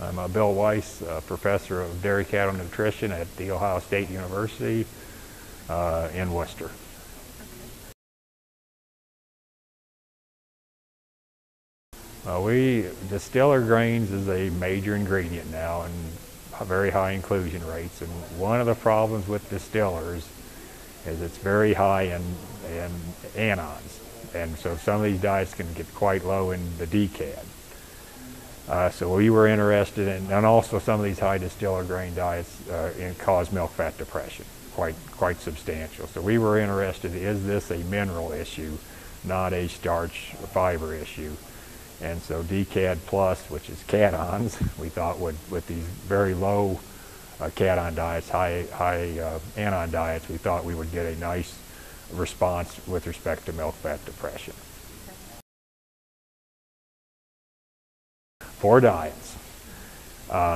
I'm Bill Weiss, professor of dairy cattle nutrition at The Ohio State University in Worcester. Distiller grains is a major ingredient now and very high inclusion rates. And one of the problems with distillers is it's very high in anions. And so some of these diets can get quite low in the DCAD. So we were interested in, and also some of these high distiller grain diets cause milk fat depression, quite substantial. So we were interested, is this a mineral issue, not a starch fiber issue? And so DCAD Plus, which is cations, we thought with these very low cation diets, high anion diets, we thought we would get a nice response with respect to milk fat depression. 4 diets.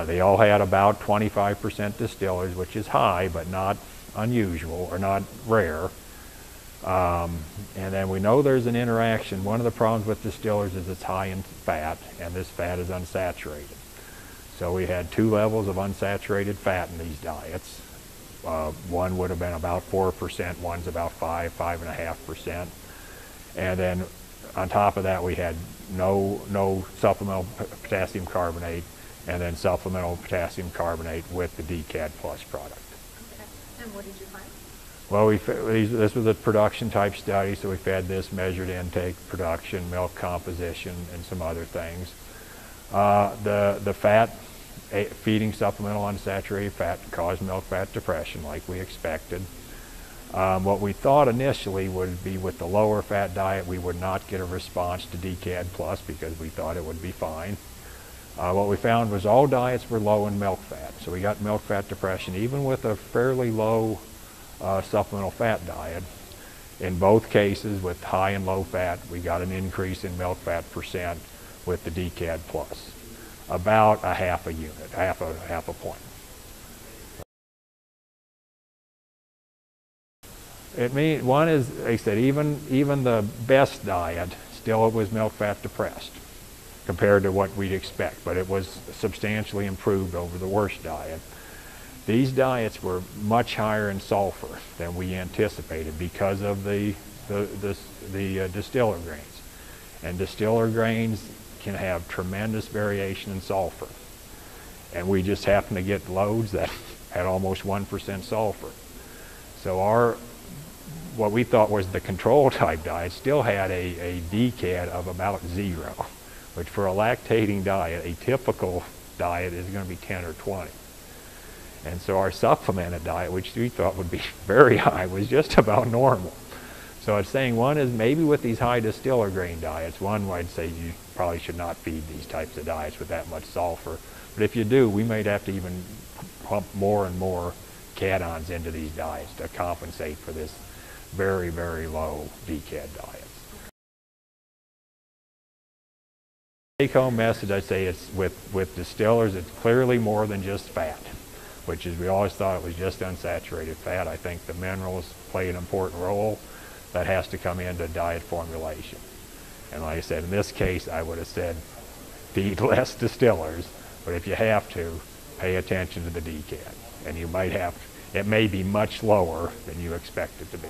They all had about 25% distillers, which is high, but not unusual or not rare. And then we know there's an interaction. One of the problems with distillers is it's high in fat, and this fat is unsaturated. So we had 2 levels of unsaturated fat in these diets. One would have been about 4%, one's about 5.5%. And then on top of that, we had no supplemental potassium carbonate, and then supplemental potassium carbonate with the DCAD Plus product. Okay. And what did you find? Well, this was a production type study, so we fed this, measured intake, production, milk composition, and some other things. The fat, feeding supplemental unsaturated fat caused milk fat depression like we expected. What we thought initially would be with the lower fat diet, we would not get a response to DCAD Plus because we thought it would be fine. What we found was all diets were low in milk fat, so we got milk fat depression even with a fairly low supplemental fat diet. In both cases, with high and low fat, we got an increase in milk fat percent with the DCAD Plus, about a half a unit, half a point. It means one is, like I said, even the best diet still was milk fat depressed compared to what we'd expect, but it was substantially improved over the worst diet. These diets were much higher in sulfur than we anticipated because of the distiller grains. And distiller grains can have tremendous variation in sulfur. And we just happened to get loads that had almost 1% sulfur. So what we thought was the control type diet still had a DCAD of about 0, which for a lactating diet, a typical diet is going to be 10 or 20. And so our supplemented diet, which we thought would be very high, was just about normal. So it's saying one is maybe with these high distiller grain diets, one I'd say you probably should not feed these types of diets with that much sulfur. But if you do, we might have to even pump more and more cations into these diets to compensate for this very, very low DCAD diets. Take-home message, I'd say it's with distillers, it's clearly more than just fat, which is we always thought it was just unsaturated fat. I think the minerals play an important role that has to come into diet formulation. And like I said, in this case, I would have said feed less distillers, but if you have to, pay attention to the DCAD. And you might have, it may be much lower than you expect it to be.